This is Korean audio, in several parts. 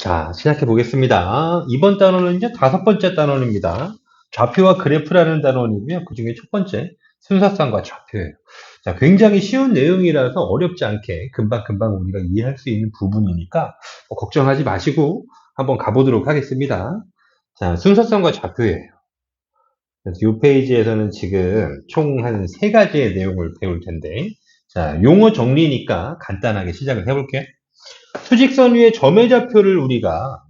자, 시작해 보겠습니다. 이번 단원은요, 다섯 번째 단원입니다. 좌표와 그래프라는 단원이고요. 그 중에 첫 번째, 순서쌍과 좌표예요. 자, 굉장히 쉬운 내용이라서 어렵지 않게 금방금방 우리가 이해할 수 있는 부분이니까 걱정하지 마시고 한번 가보도록 하겠습니다. 자, 순서쌍과 좌표예요. 그래서 이 페이지에서는 지금 총 한 세 가지의 내용을 배울 텐데, 자, 용어 정리니까 간단하게 시작을 해볼게요. 수직선 위에 점의 좌표를 우리가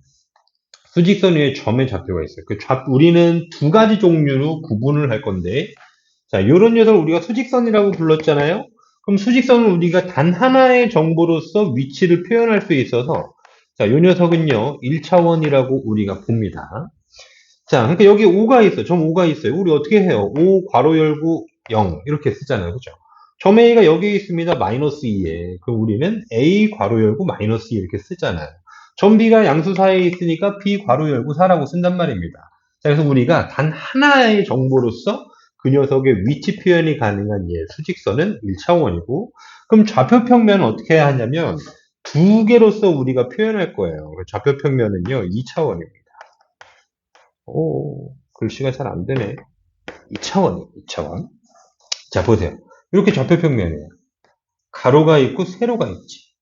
수직선 위에 점의 좌표가 있어요. 우리는 두 가지 종류로 구분을 할 건데, 자, 요런 녀석을 우리가 수직선이라고 불렀잖아요? 그럼 수직선은 우리가 단 하나의 정보로서 위치를 표현할 수 있어서, 자, 요 녀석은요, 1차원이라고 우리가 봅니다. 자, 그러니까 여기 5가 있어요. 점 5가 있어요. 우리 어떻게 해요? 5 괄호 열고 0 이렇게 쓰잖아요. 그죠? 점 A가 여기 있습니다. 마이너스 2에. 그럼 우리는 A 괄호 열고 마이너스 2 이렇게 쓰잖아요. 점 B가 양수 사이에 있으니까 B 괄호 열고 4라고 쓴단 말입니다. 자, 그래서 우리가 단 하나의 정보로서 그 녀석의 위치 표현이 가능한 수직선은 1차원이고, 그럼 좌표 평면은 어떻게 해야 하냐면 두 개로서 우리가 표현할 거예요. 좌표 평면은요, 2차원입니다. 오, 글씨가 잘 안 되네. 2차원이에요, 2차원. 자, 보세요. 이렇게 좌표평면이에요. 가로가 있고 세로가 있지.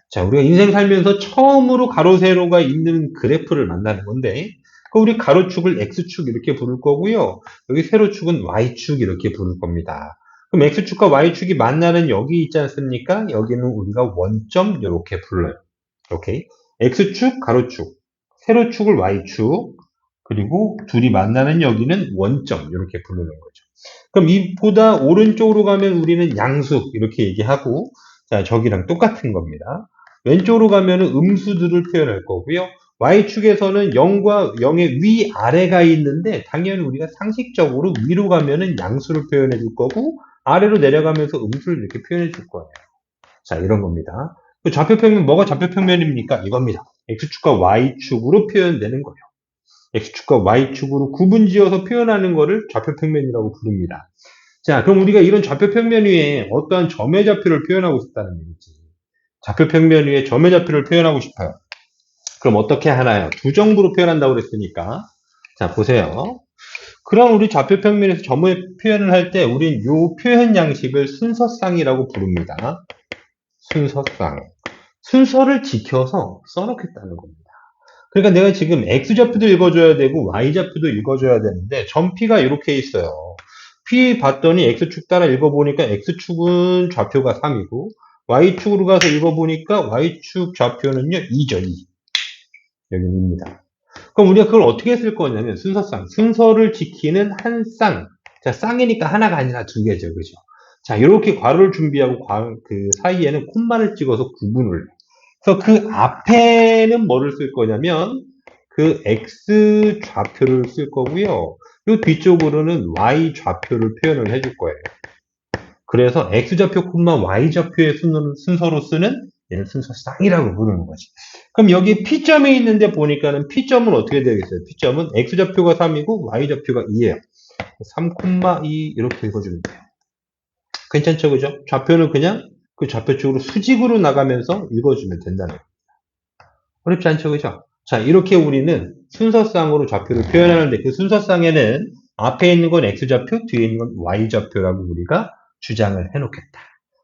자, 우리가 인생 살면서 처음으로 가로, 세로가 있는 그래프를 만나는 건데, 우리 가로축을 X축 이렇게 부를 거고요. 여기 세로축은 Y축 이렇게 부를 겁니다. 그럼 X축과 Y축이 만나는 여기 있지 않습니까? 여기는 우리가 원점 이렇게 불러요. 오케이. X축, 가로축, 세로축을 Y축, 그리고 둘이 만나는 여기는 원점 이렇게 부르는 거죠. 그럼 이보다 오른쪽으로 가면 우리는 양수 이렇게 얘기하고, 자, 저기랑 똑같은 겁니다. 왼쪽으로 가면 음수들을 표현할 거고요. Y축에서는 0과 0의 위아래가 있는데 당연히 우리가 상식적으로 위로 가면은 양수를 표현해 줄 거고 아래로 내려가면서 음수를 이렇게 표현해 줄 거예요. 자, 이런 겁니다. 그 좌표평면, 뭐가 좌표평면입니까? 이겁니다. X축과 Y축으로 표현되는 거예요. X축과 Y축으로 구분지어서 표현하는 거를 좌표평면이라고 부릅니다. 자, 그럼 우리가 이런 좌표평면 위에 어떠한 점의 좌표를 표현하고 싶다는 얘기지. 좌표평면 위에 점의 좌표를 표현하고 싶어요. 그럼 어떻게 하나요? 두 정도로 표현한다고 그랬으니까. 자, 보세요. 그럼 우리 좌표평면에서 점의 표현을 할 때 우린 이 표현 양식을 순서쌍이라고 부릅니다. 순서쌍. 순서를 지켜서 써놓겠다는 겁니다. 그러니까 내가 지금 X좌표도 읽어줘야 되고 Y좌표도 읽어줘야 되는데 점 P가 이렇게 있어요. P 봤더니 X축 따라 읽어보니까 X축은 좌표가 3이고 Y축으로 가서 읽어보니까 Y축 좌표는요 2죠. 2. 여기는 2입니다. 그럼 우리가 그걸 어떻게 쓸 거냐면 순서쌍. 순서를 지키는 한 쌍. 자, 쌍이니까 하나가 아니라 두 개죠. 그죠? 자, 이렇게 괄호를 준비하고 그 사이에는 콤마를 찍어서 구분을. 그래서 그 앞에는 뭐를 쓸 거냐면 그 X 좌표를 쓸 거고요. 이 뒤쪽으로는 Y 좌표를 표현을 해줄 거예요. 그래서 X좌표, Y좌표의 순서로 쓰는 얘는 순서쌍이라고 부르는 거지. 그럼 여기 P점이 있는데 보니까는 P점은 어떻게 되겠어요? P점은 X좌표가 3이고 Y좌표가 2예요. 3,2 이렇게 읽어주면 돼요. 괜찮죠? 그죠? 좌표는 그냥 그 좌표 쪽으로 수직으로 나가면서 읽어주면 된다는 거예요. 어렵지 않죠? 그죠? 자, 이렇게 우리는 순서쌍으로 좌표를 표현하는데 그 순서쌍에는 앞에 있는 건 X좌표, 뒤에 있는 건 Y좌표라고 우리가 주장을 해놓겠다.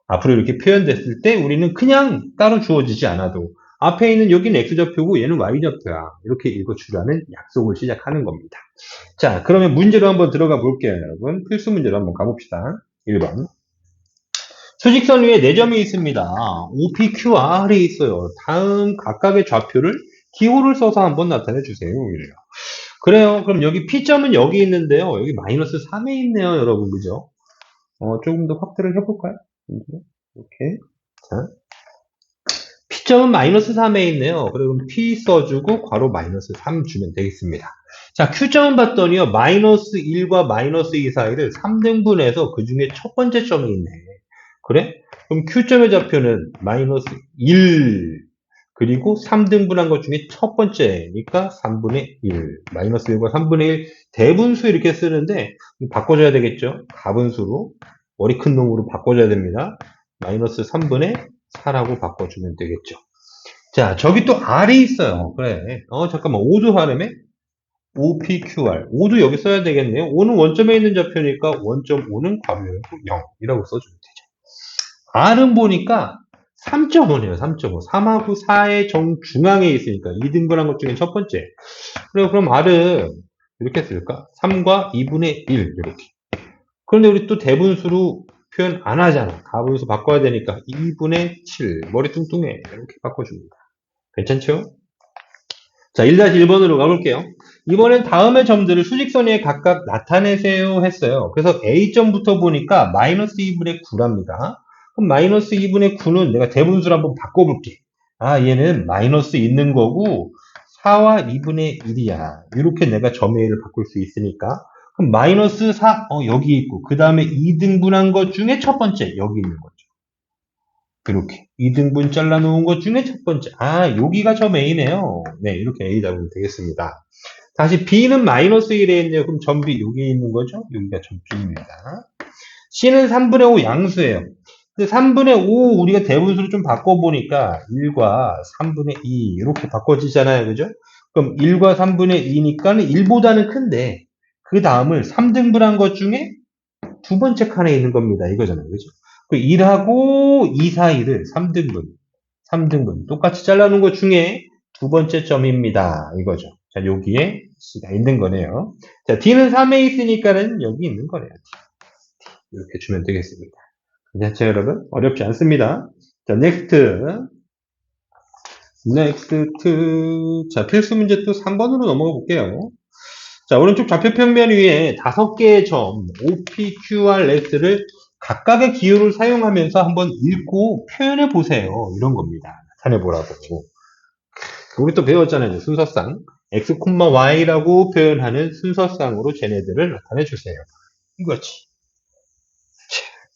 앞으로 이렇게 표현됐을 때 우리는 그냥 따로 주어지지 않아도 앞에 있는 여기는 X좌표고 얘는 Y좌표야. 이렇게 읽어주라는 약속을 시작하는 겁니다. 자, 그러면 문제로 한번 들어가 볼게요, 여러분. 필수 문제로 한번 가봅시다. 1번. 수직선 위에 4점이 있습니다. OPQR이 있어요. 다음 각각의 좌표를 기호를 써서 한번 나타내 주세요. 이래요. 그래요. 그럼 여기 P점은 여기 있는데요. 여기 마이너스 3에 있네요, 여러분. 그죠? 조금 더 확대를 해볼까요? 이렇게. 자, P점은 마이너스 3에 있네요. 그럼 P 써주고 괄호 마이너스 3 주면 되겠습니다. 자, Q점은 봤더니요. 마이너스 1과 마이너스 2 사이를 3등분해서 그 중에 첫 번째 점이 있네. 그래? 그럼 Q점의 좌표는 마이너스 1 그리고 3등분한 것 중에 첫 번째니까 3분의 1 마이너스 1과 3분의 1 대분수 이렇게 쓰는데 바꿔줘야 되겠죠? 가분수로 머리 큰 놈으로 바꿔줘야 됩니다. 마이너스 3분의 4라고 바꿔주면 되겠죠. 자, 저기 또 R이 있어요. 그래. 잠깐만. 5도 하려면 OPQR. 5도 여기 써야 되겠네요. 5는 원점에 있는 좌표니까 원점 5는 괄호열고 0이라고 써주면 되죠. R은 보니까 3.5네요. 3.5. 3하고 4의 정중앙에 있으니까 2등분한 것 중에 첫 번째. 그래, 그럼 R은 이렇게 쓸까? 3과 2분의 1 이렇게. 그런데 우리 또 대분수로 표현 안 하잖아. 가분수 바꿔야 되니까 2분의 7. 머리 뚱뚱해. 이렇게 바꿔줍니다. 괜찮죠? 자, 1-1번으로 가볼게요. 이번엔 다음의 점들을 수직선 위에 각각 나타내세요 했어요. 그래서 A점부터 보니까 마이너스 2분의 9랍니다. 그럼 마이너스 2분의 9는 내가 대분수를 한번 바꿔볼게. 얘는 마이너스 있는 거고 4와 2분의 1이야. 이렇게 내가 점 A를 바꿀 수 있으니까. 그럼 마이너스 4, 여기 있고 그 다음에 2등분한 것 중에 첫 번째 여기 있는 거죠. 이렇게 2등분 잘라놓은 것 중에 첫 번째. 여기가 점 A네요. 네, 이렇게 A 잡으면 되겠습니다. 다시 B는 마이너스 1에 있네요. 그럼 점 B 여기에 있는 거죠? 여기가 점 B입니다. C는 3분의 5 양수예요. 근데 3분의 5 우리가 대분수로 좀 바꿔보니까 1과 3분의 2 이렇게 바꿔지잖아요. 그죠? 그럼 1과 3분의 2니까는 1보다는 큰데 그 다음을 3등분한 것 중에 두 번째 칸에 있는 겁니다. 이거잖아요. 그죠? 그 1하고 2 사이를 3등분 똑같이 잘라놓은 것 중에 두 번째 점입니다. 이거죠. 자, 여기에 C가 있는 거네요. 자, D는 3에 있으니까는 여기 있는 거네요. 이렇게 주면 되겠습니다. 괜찮죠, 여러분? 어렵지 않습니다. 자, 넥스트. 자, 필수 문제 또 3번으로 넘어가 볼게요. 자, 오른쪽 좌표 평면 위에 5개의 점 OPQRS를 각각의 기호를 사용하면서 한번 읽고 표현해 보세요. 이런 겁니다. 나타내 보라고. 우리 또 배웠잖아요. 순서상. X, Y라고 표현하는 순서상으로 쟤네들을 나타내 주세요. 이거지.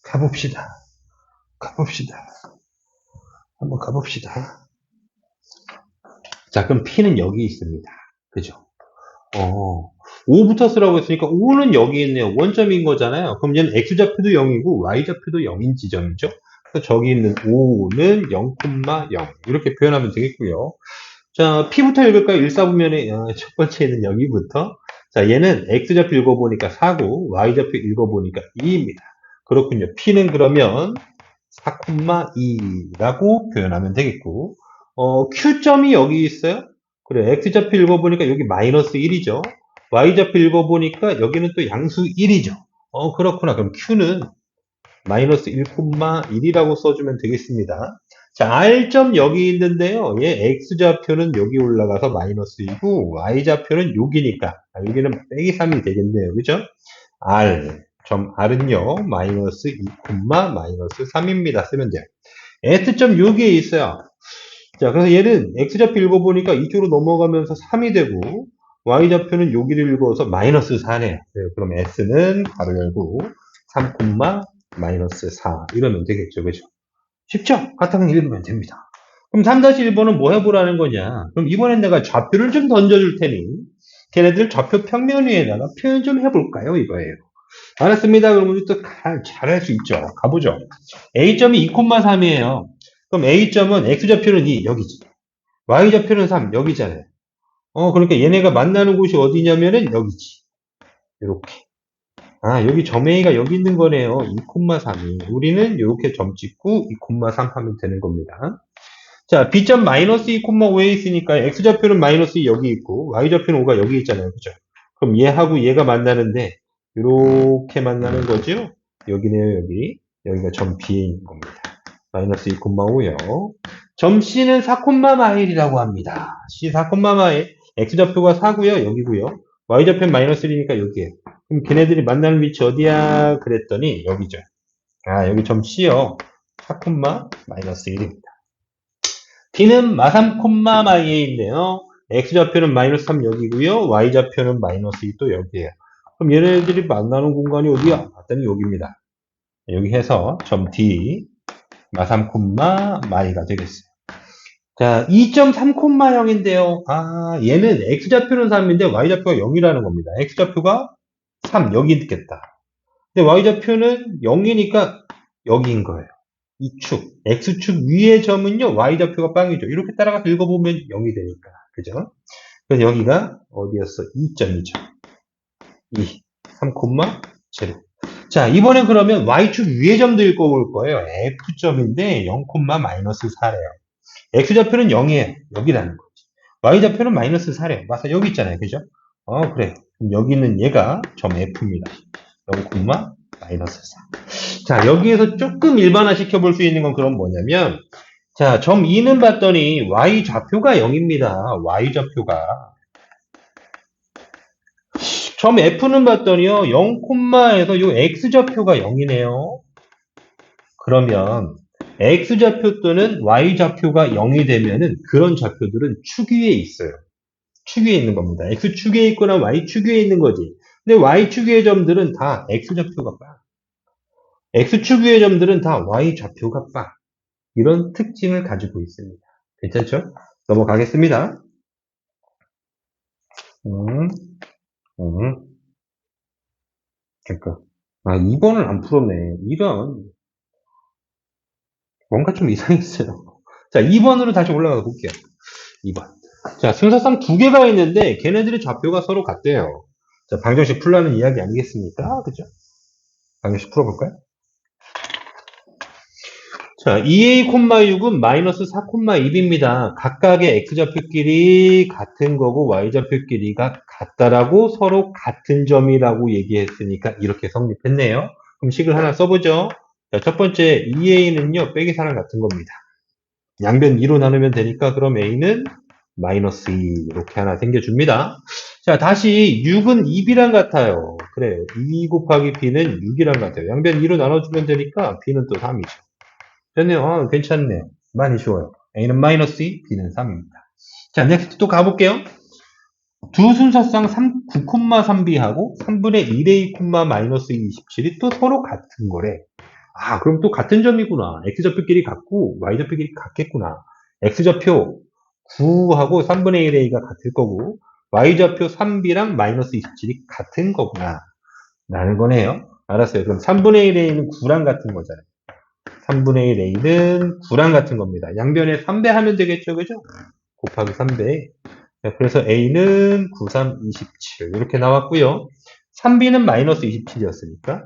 자, 가봅시다. 한번 가봅시다. 자, 그럼 P는 여기 있습니다. 그죠? 5부터 쓰라고 했으니까 5는 여기 있네요. 원점인 거잖아요. 그럼 얘는 X좌표도 0이고 Y좌표도 0인 지점이죠. 그래서 저기 있는 5는 0, 0 이렇게 표현하면 되겠고요. 자, P부터 읽을까요? 1사분면의 첫 번째는 여기부터. 자, 얘는 X좌표 읽어보니까 4고 Y좌표 읽어보니까 2입니다. 그렇군요. P는 그러면 4,2라고 표현하면 되겠고 Q점이 여기 있어요. 그래, X좌표 읽어보니까 여기 마이너스 1이죠. Y좌표 읽어보니까 여기는 또 양수 1이죠. 그렇구나. 그럼 Q는 마이너스 1,1이라고 써주면 되겠습니다. 자, R점 여기 있는데요. 얘 X좌표는 여기 올라가서 마이너스 2고 Y좌표는 여기니까 여기는 빼기 3이 되겠네요. 그죠? 점 R은요. 마이너스 2, 마이너스 3입니다. 쓰면 돼요. S점 여기에 있어요. 자, 그래서 얘는 X좌표 읽어보니까 이쪽으로 넘어가면서 3이 되고 Y좌표는 여기를 읽어서 마이너스 4네요. 네, 그럼 S는 가로 열고 3, 마이너스 4 이러면 되겠죠. 그죠? 쉽죠? 같은 읽으면 됩니다. 그럼 3-1번은 뭐 해보라는 거냐? 그럼 이번엔 내가 좌표를 좀 던져줄 테니 걔네들 좌표 평면 위에다가 표현 좀 해볼까요? 이거예요. 알았습니다. 그럼 우리 또 잘할 수 있죠. 가보죠. A점이 2,3이에요. 그럼 A점은 X좌표는 2, 여기지. Y좌표는 3, 여기잖아요. 그러니까 얘네가 만나는 곳이 어디냐면은 여기지. 이렇게. 여기 점 A가 여기 있는 거네요. 2,3이. 우리는 이렇게 점 찍고 2,3 하면 되는 겁니다. 자, B점 마이너스 2,5에 있으니까 X좌표는 마이너스 2 여기 있고 Y좌표는 5가 여기 있잖아요. 그죠? 그럼 얘하고 얘가 만나는데 이렇게 만나는 거죠? 여기네요, 여기. 여기가 점 B에 있는 겁니다. 마이너스 2,5요. 점 C는 4,마일이라고 합니다. C 4,마일. X좌표가 4고요. 여기고요. Y좌표는 마이너스 1이니까 여기에. 그럼 걔네들이 만나는 위치 어디야? 그랬더니 여기죠. 여기 점 C요. 4, 마이너스 1입니다. D는 마3, 마이에 있네요. X좌표는 마이너스 3 여기고요. Y좌표는 마이너스 2 또 여기에요. 그럼 얘네들이 만나는 공간이 어디야? 봤더니 여기입니다. 여기 해서 점 D 마3, 마이가 되겠어요. 자, 2.3,0인데요. 얘는 X좌표는 3인데 Y좌표가 0이라는 겁니다. X좌표가 3, 여기 있겠다. 근데 Y좌표는 0이니까 여기인 거예요. 이축, x축 위의 점은요, y좌표가 빵이죠. 이렇게 따라가서 읽어보면 0이 되니까. 그죠? 그래서 여기가 어디였어? 2점이죠. 2, 3,0. 자, 이번엔 그러면 y축 위의 점도 읽어볼 거예요. f점인데 0,-4래요. x좌표는 0이에요. 여기라는 거지. y좌표는 -4래요. 맞아, 여기 있잖아요. 그죠? 그래. 그럼 여기는 얘가 점 f입니다. 0,-4. 자, 여기에서 조금 일반화 시켜볼 수 있는 건 그럼 뭐냐면, 자, 점 2는 봤더니 y좌표가 0입니다. y좌표가. 점 F는 봤더니요, 0,에서 요 X좌표가 0이네요. 그러면 X좌표 또는 Y좌표가 0이 되면은 그런 좌표들은 축 위에 있어요. 축 위에 있는 겁니다. X축 위에 있거나 Y축 위에 있는 거지. 근데 Y축 위의 점들은 다 X좌표가 빵. X축 위의 점들은 다 Y좌표가 빵. 이런 특징을 가지고 있습니다. 괜찮죠? 넘어가겠습니다. 음, 음. 잠깐. 2번을 안 풀었네. 이런. 뭔가 좀 이상했어요. 자, 2번으로 다시 올라가 볼게요. 2번. 자, 순서상 두 개가 있는데 걔네들의 좌표가 서로 같대요. 자, 방정식 풀라는 이야기 아니겠습니까? 그죠? 방정식 풀어볼까요? 자, 2a,6은 -4,2입니다. 각각의 x좌표끼리 같은 거고 y좌표끼리가 같다라고 서로 같은 점이라고 얘기했으니까 이렇게 성립했네요. 그럼 식을 하나 써보죠. 자, 첫 번째 2a는요, 빼기 4랑 같은 겁니다. 양변 2로 나누면 되니까 그럼 a는 -2 이렇게 하나 생겨줍니다. 자, 다시 6은 2b랑 같아요. 그래요. 2 곱하기 b는 6이랑 같아요. 양변 2로 나눠주면 되니까 b는 또 3이죠. 됐네요. 괜찮네. 많이 쉬워요. a는 -2, b는 3입니다. 자, 넥스트 또 가볼게요. 두 순서상 9,3b하고 3분의 1a, -227이 또 서로 같은 거래. 그럼 또 같은 점이구나. x좌표끼리 같고 y좌표끼리 같겠구나. x좌표 9하고 3분의 1a가 같을 거고 y좌표 3b랑 -27이 같은 거구나. 라는 거네요. 알았어요. 그럼 3분의 1a는 9랑 같은 거잖아요. 3분의 1a는 9랑 같은 겁니다. 양변에 3배 하면 되겠죠. 그죠? 곱하기 3배. 그래서 a는 9, 3, 27 이렇게 나왔고요. 3b는 -27이었으니까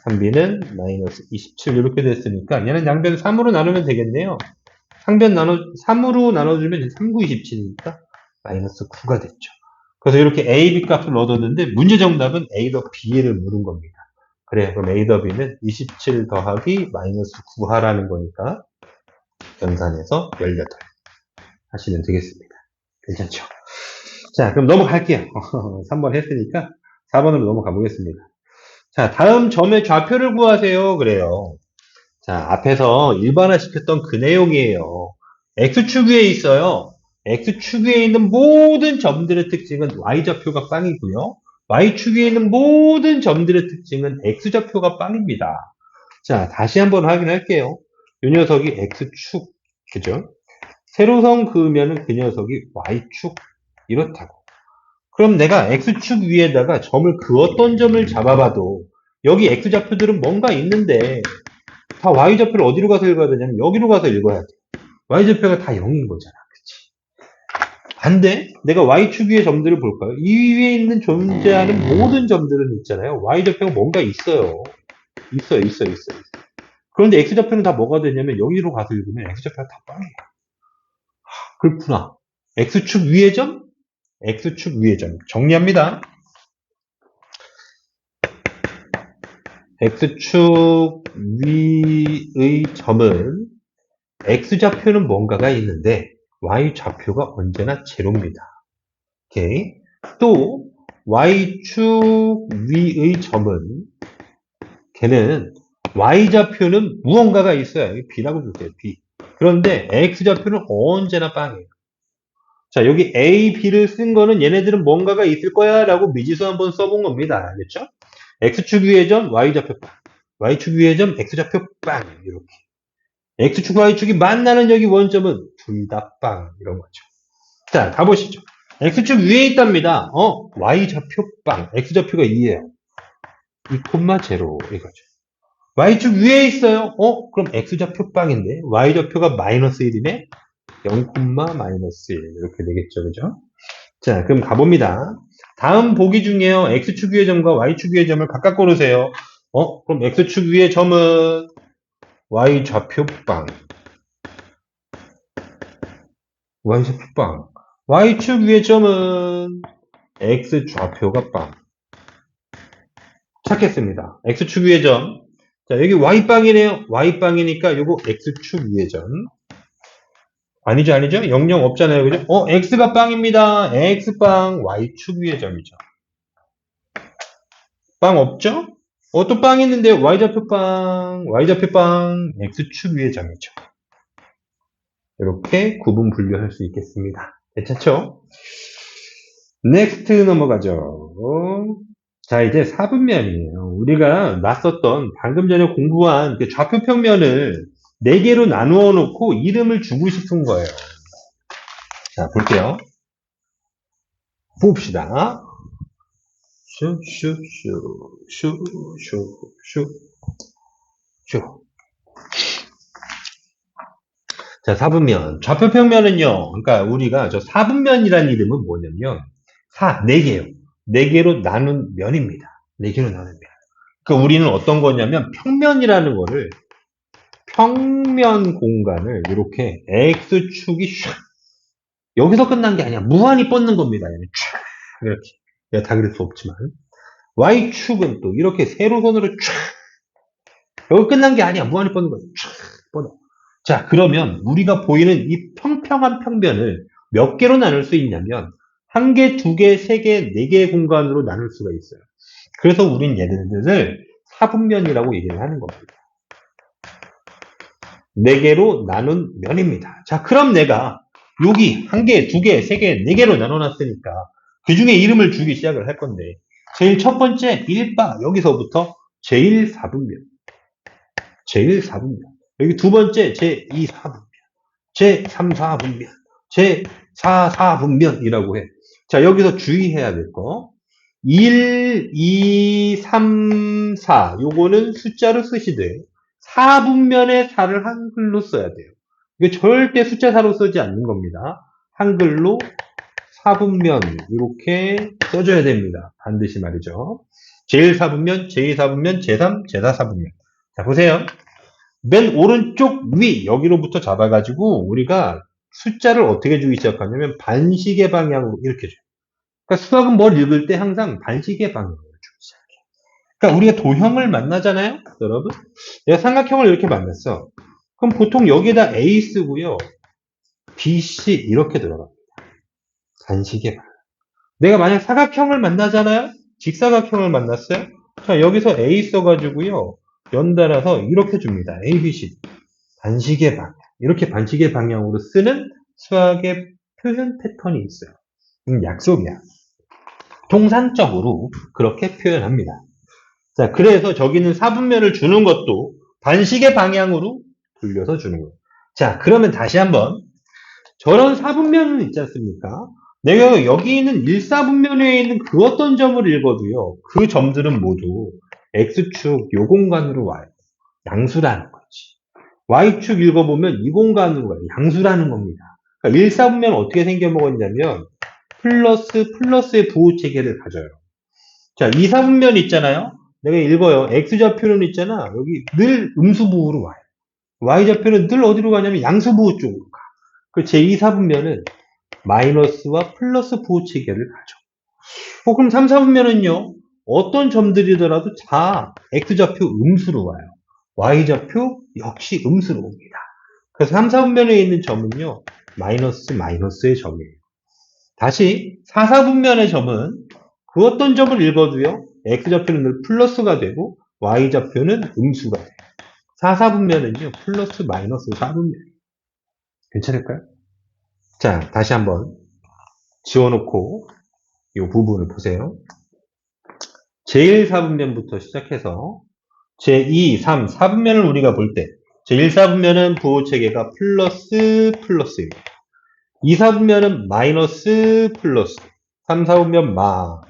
3b는 -27 이렇게 됐으니까 얘는 양변 3으로 나누면 되겠네요. 3으로 나눠주면 3, 9, 27이니까 -9가 됐죠. 그래서 이렇게 a, b 값을 얻었는데 문제 정답은 a 더 b를 물은 겁니다. 그래, 그럼 a 더 b는 27 더하기 -9 하라는 거니까 연산해서 18 하시면 되겠습니다. 괜찮죠? 자, 그럼 넘어갈게요. 3번 했으니까 4번으로 넘어가 보겠습니다. 자, 다음 점의 좌표를 구하세요. 그래요. 자, 앞에서 일반화 시켰던 그 내용이에요. X축 위에 있어요. X축 위에 있는 모든 점들의 특징은 Y좌표가 빵이고요. Y축 위에 있는 모든 점들의 특징은 X좌표가 빵입니다. 자, 다시 한번 확인할게요. 이 녀석이 X축, 그죠? 세로선 그으면은 그 녀석이 Y축, 이렇다고. 그럼 내가 X축 위에다가 점을 그었던 점을 잡아봐도 여기 X좌표들은 뭔가 있는데 다 Y좌표를 어디로 가서 읽어야 되냐면 여기로 가서 읽어야 돼. Y좌표가 다 0인 거잖아. 그치? 반대, 내가 Y축 위의 점들을 볼까요? 이 위에 있는 존재하는 모든 점들은 있잖아요. Y좌표가 뭔가 있어요. 있어요. 그런데 X좌표는 다 뭐가 되냐면 여기로 가서 읽으면 X좌표가 다 빵이에요. 그렇구나. X축 위의 점, X축 위의 점. 정리합니다. X축 위의 점은 X좌표는 뭔가가 있는데 Y좌표가 언제나 제로입니다. 오케이. 또 Y축 위의 점은 걔는 Y좌표는 무언가가 있어요. B라고 줄게요. B. 그런데 X좌표는 언제나 빵이에요. 자, 여기 A, B를 쓴 거는 얘네들은 뭔가가 있을 거야 라고 미지수 한번 써본 겁니다. 알겠죠? X축 위의 점, Y좌표 빵. Y축 위의 점, X좌표 빵. 이렇게. X축, Y축이 만나는 여기 원점은 둘 다 빵. 이런 거죠. 자, 가보시죠. X축 위에 있답니다. Y좌표 빵. X좌표가 2예요. 2,0 이거죠. y축 위에 있어요. 그럼 x좌표 빵인데 y좌표가 마이너스 1이네. 0, 마이너스 1 이렇게 되겠죠. 그죠? 자, 그럼 가봅니다. 다음 보기 중에요. x축 위의 점과 y축 위의 점을 각각 고르세요. 그럼 x축 위의 점은 y좌표 빵. y좌표 빵. y축 위의 점은 x좌표가 빵. 찾겠습니다. x축 위의 점. 자, 여기 y빵이네요. y빵이니까 요거 x축 위의 점. 아니죠, 아니죠? 00 없잖아요. 그죠? x가 빵입니다. x빵, y축 위의 점이죠. 빵 없죠? 또 빵 있는데, y좌표 빵, y좌표 빵, x축 위의 점이죠. 이렇게 구분 분류할 수 있겠습니다. 괜찮죠? 넥스트 넘어가죠. 자, 이제 사분면이에요. 우리가 놨었던, 방금 전에 공부한 그 좌표 평면을 4개로 나누어 놓고 이름을 주고 싶은 거예요. 자, 볼게요. 봅시다. 슈. 자, 사분면. 좌표 평면은요, 그러니까 우리가 저 사분면이라는 이름은 뭐냐면, 4개요. 4개로 나눈 면입니다. 4개로 나눈 면. 그러니까 우리는 어떤 거냐면, 평면이라는 거를, 평면 공간을 이렇게 X축이 샥, 여기서 끝난 게 아니야. 무한히 뻗는 겁니다. 쫙, 이렇게. 내가 다 그릴 수 없지만. Y축은 또 이렇게 세로선으로 쫙, 여기 끝난 게 아니야. 무한히 뻗는 거야. 쫙, 뻗어. 자, 그러면 우리가 보이는 이 평평한 평면을 몇 개로 나눌 수 있냐면, 1개, 2개, 3개, 4개의 공간으로 나눌 수가 있어요. 그래서 우린 얘네들을 사분면이라고 얘기를 하는 겁니다. 4개로 나눈 면입니다. 자, 그럼 내가 여기 1개, 2개, 3개, 4개로 나눠놨으니까 그 중에 이름을 주기 시작을 할 건데, 제일 첫 번째 1바, 여기서부터 제1사분면. 제1사분면. 여기 두 번째 제2사분면. 제3사분면. 제4사분면이라고 해. 자, 여기서 주의해야 될 거. 1, 2, 3, 4. 요거는 숫자로 쓰시되 4분면의 4를 한글로 써야 돼요. 이게 절대 숫자 4로 쓰지 않는 겁니다. 한글로 4분면 이렇게 써줘야 됩니다. 반드시 말이죠. 제1사분면, 제2사분면, 제3, 제4사분면. 자, 보세요. 맨 오른쪽 위 여기로부터 잡아가지고 우리가 숫자를 어떻게 주기 시작하냐면 반시계 방향으로 이렇게 줘요. 그러니까 수학은 뭘 읽을 때 항상 반시계 방향으로 주기 시작해요. 그러니까 우리가 도형을 만나잖아요, 여러분. 내가 삼각형을 이렇게 만났어. 그럼 보통 여기에다 A 쓰고요, B, C 이렇게 들어갑니다. 반시계 방향. 내가 만약 사각형을 만나잖아요, 직사각형을 만났어요. 자, 여기서 A 써가지고요, 연달아서 이렇게 줍니다. A, B, C. 반시계 방향. 이렇게 반시계 방향으로 쓰는 수학의 표현 패턴이 있어요. 약속이야. 통상적으로 그렇게 표현합니다. 자, 그래서 저기는 사분면을 주는 것도 반시계 방향으로 돌려서 주는 거예요. 자, 그러면 다시 한번 저런 사분면은 있지 않습니까? 내가 여기 있는 1사분면에 있는 그 어떤 점을 읽어도요, 그 점들은 모두 X축 요 공간으로 와요. 양수라는 거지. Y축 읽어보면 이 공간으로 와요. 양수라는 겁니다. 그러니까 1사분면 어떻게 생겨먹었냐면 플러스의 부호체계를 가져요. 자, 2사분면 있잖아요. 내가 읽어요. X좌표는 있잖아. 여기 늘 음수부호로 와요. Y좌표는 늘 어디로 가냐면 양수부호 쪽으로 가. 그 제2사분면은 마이너스와 플러스 부호체계를 가져. 그럼 3, 4분면은요. 어떤 점들이더라도 다 X좌표 음수로 와요. Y좌표 역시 음수로 옵니다. 그래서 3, 4분면에 있는 점은요. 마이너스의 점이에요. 다시 4, 4분면의 점은 그 어떤 점을 읽어도요. X좌표는 늘 플러스가 되고 Y좌표는 음수가 돼요. 4, 4분면은요. 플러스 마이너스 4분면이에요. 괜찮을까요? 자, 다시 한번 지워놓고 이 부분을 보세요. 제1사분면부터 시작해서 제2, 3, 4분면을 우리가 볼 때 제1사분면은 부호체계가 플러스입니다. 2, 4분면은 마이너스, 플러스. 3, 4분면 마,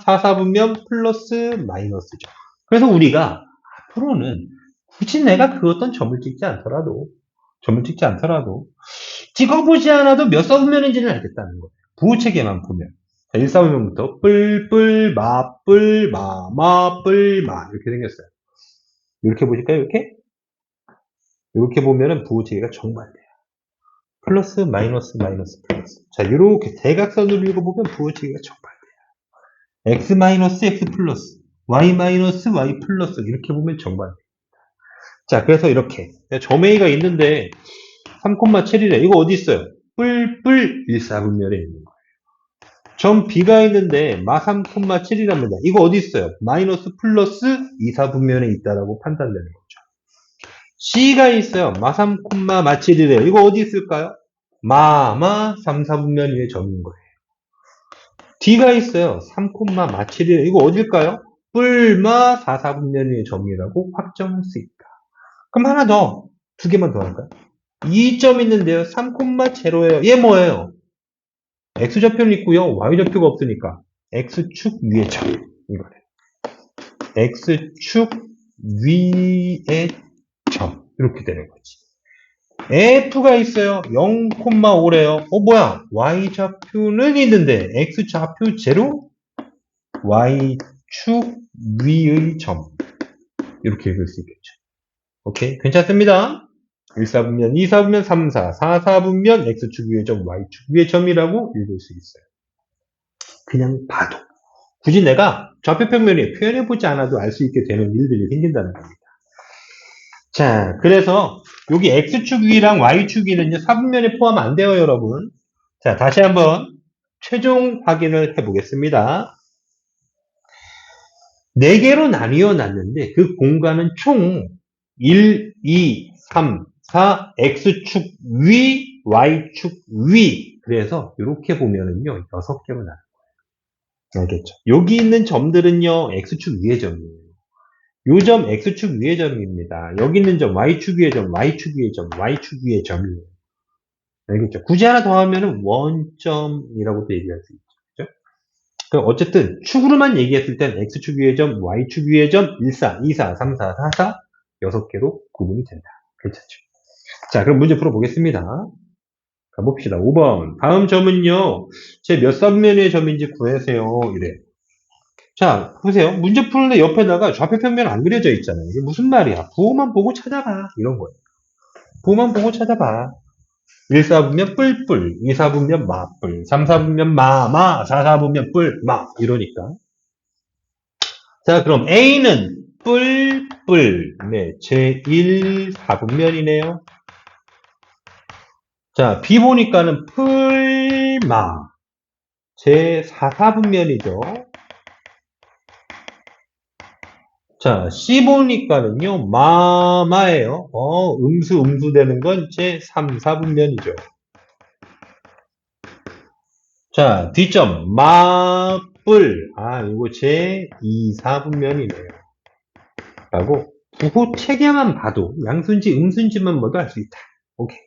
4, 4분면 플러스, 마이너스죠. 그래서 우리가 앞으로는 굳이 내가 그 어떤 점을 찍지 않더라도, 찍어보지 않아도 몇 사분면인지는 알겠다는 거예요. 부호체계만 보면. 자, 1사분면부터 뿔뿔, 마뿔, 마뿔, 마 이렇게 생겼어요. 이렇게 보실까요? 이렇게 보면은 부호체계가 정반대야. 플러스, 마이너스, 마이너스, 플러스. 자, 이렇게 대각선으로 읽어보면 부호체계가 정반대야. x 마이너스, x 플러스, y 마이너스, y 플러스 이렇게 보면 정반대. 자, 그래서 이렇게 점 A가 있는데 3,7이래. 이거 어디 있어요? 뿔뿔 1사분면에 있는 거예요. 점 B가 있는데 마 3,7이랍니다. 이거 어디 있어요? 마이너스 플러스 2사분면에 있다라고 판단되는 거죠. C가 있어요. 마 3,7이래요. 이거 어디 있을까요? 마 3, 4분면 위에 점인 거예요. D가 있어요. 3,7이래요. 이거 어딜까요? 뿔마 4, 4분면 위에 점이라고 확정할 수 있다. 그럼 하나 더, 두 개만 더 할까요? 2점 있는데요. 3,0예요. 얘 뭐예요? x좌표는 있고요. y좌표가 없으니까 x축 위의 점. 이거네. x축 위의 점. 이렇게 되는 거지. f가 있어요. 0,5래요. 뭐야? y좌표는 있는데 x좌표 제로 y축 위의 점. 이렇게 읽을 수 있겠죠. 오케이. 괜찮습니다. 1사분면, 2사분면, 3사, 4사분면, x축 위의 점, y축 위의 점이라고 읽을 수 있어요. 그냥 봐도. 굳이 내가 좌표평면에 표현해보지 않아도 알 수 있게 되는 일들이 생긴다는 겁니다. 자, 그래서 여기 x축 위랑 y축 위는요, 사분면에 포함 안 돼요, 여러분. 자, 다시 한번 최종 확인을 해보겠습니다. 4개로 나뉘어 놨는데 그 공간은 총 1, 2, 3, 4, x축 위, y축 위. 그래서 이렇게 보면은요, 6개로 나눠요. 알겠죠? 여기 있는 점들은요, x축 위의 점이에요. 요 점 x축 위의 점입니다. 여기 있는 점 y축 위의 점, y축 위의 점, y축 위의 점이에요. 알겠죠? 굳이 하나 더 하면은 원점이라고도 얘기할 수 있죠. 그죠? 그럼 어쨌든 축으로만 얘기했을 땐 x축 위의 점, y축 위의 점, 1, 4, 2, 4, 3, 4, 4, 4, 6개로 구분이 된다. 괜찮죠? 자, 그럼 문제 풀어보겠습니다. 가봅시다. 5번. 다음 점은요, 제 몇 사분면의 점인지 구하세요. 이래. 자, 보세요. 문제 푸는데 옆에다가 좌표평면 안 그려져 있잖아요. 이게 무슨 말이야? 부호만 보고 찾아봐. 이런 거예요. 부호만 보고 찾아봐. 1사분면 뿔뿔, 2사분면 마뿔, 3사분면 마마, 4사분면 뿔마. 이러니까. 자, 그럼 A는 뿔뿔. 네, 제1사분면이네요. 자, B 보니까는 풀마. 제4사분면이죠. 자, C 보니까는요, 마마예요. 음수 되는 건 제3, 4분면이죠. 자, 뒷점, 마뿔. 이거 제2, 4분면이네요. 라고, 부호 체계만 봐도, 양수인지 음수인지만 봐도 알 수 있다. 오케이.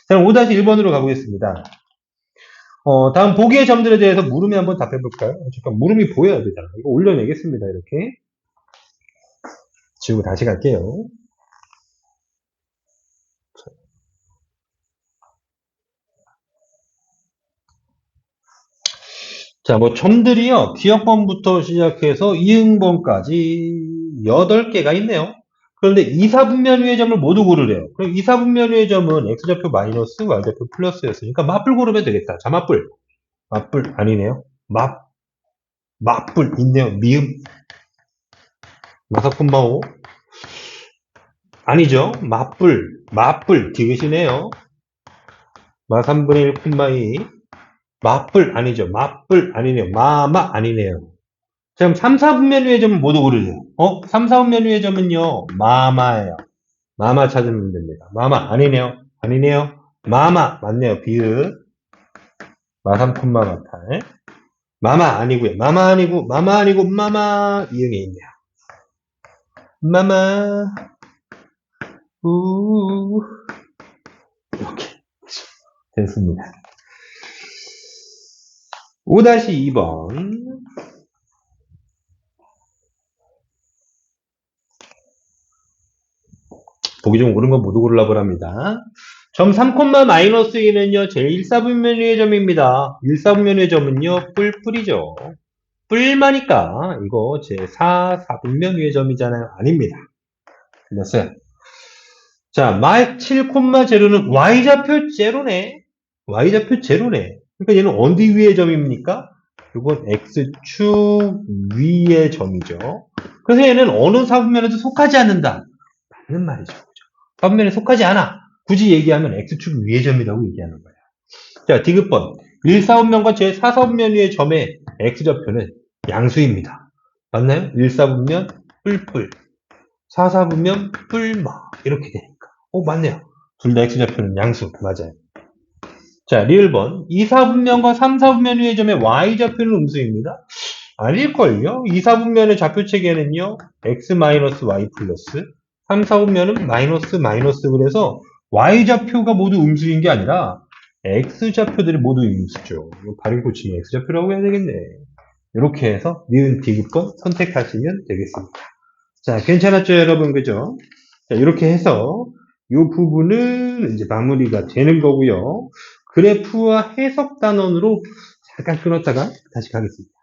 자, 5-1번으로 가보겠습니다. 다음 보기의 점들에 대해서 물음에 한번 답해볼까요? 잠깐, 물음이 보여야 되잖아. 이거 올려내겠습니다, 이렇게. 지우고 다시 갈게요. 자, 뭐 점들이요. 기억번부터 시작해서 이응번까지 8개가 있네요. 그런데 이사분면 위의 점을 모두 고르래요. 그럼 이사분면 위의 점은 x좌표 마이너스, y좌표 플러스였으니까 맞불 고르면 되겠다. 자, 맞불. 맞불 아니네요. 맞불 있네요. 미음. 마사쿤마오. 아니죠. 맞불 디귿이네요. 마3분의 1 쿤마이. 맞불 아니죠. 맞불 아니네요. 마마 아니네요. 자, 그럼 3, 4분면 위의 점은 모두 고르세요. 3, 4분면 위의 점은요, 마마예요. 마마 찾으면 됩니다. 마마, 아니네요. 아니네요. 마마, 맞네요. 비읍. 마삼콤마 같아. 마마 아니고요. 마마 아니고, 마마, 이응에 있네요. 마마, 이렇게. 됐습니다. 5-2번. 보기 좀 옳은 건 모두 골라보랍니다. 점 3, 마이너스 2는요, 제 1사분면의 점입니다. 1사분면의 점은요, 뿔뿔이죠. 뿔마니까, 이거 제 4사분면의 점이잖아요. 아닙니다. 틀렸어요. 자, 마이너스 7,0는 y좌표 제로네. y좌표 제로네. 그러니까 얘는 어디 위의 점입니까? 이건 x축 위의 점이죠. 그래서 얘는 어느 사분면에도 속하지 않는다. 맞는 말이죠. 사분면에 속하지 않아. 굳이 얘기하면 x축 위의 점이라고 얘기하는 거야. 자, 디귿번. 1사분면과 제4사분면 위의 점의 x좌표는 양수입니다. 맞나요? 1사분면 뿔뿔, 4사분면 뿔마 이렇게 되니까. 맞네요. 둘 다 x좌표는 양수. 맞아요. 자, 리을번. 2사분면과 3사분면 위의 점의 y좌표는 음수입니다. 아닐걸요? 2사분면의 좌표체계는요, x-y 플러스 3사분면은 마이너스 그래서 y좌표가 모두 음수인 게 아니라 x좌표들이 모두 음수죠. 발음 고치면 x좌표라고 해야 되겠네. 이렇게 해서 니은 디귿번 선택하시면 되겠습니다. 자, 괜찮았죠, 여러분? 그죠? 자, 이렇게 해서 이 부분은 이제 마무리가 되는 거고요. 그래프와 해석 단원으로 잠깐 끊었다가 다시 가겠습니다.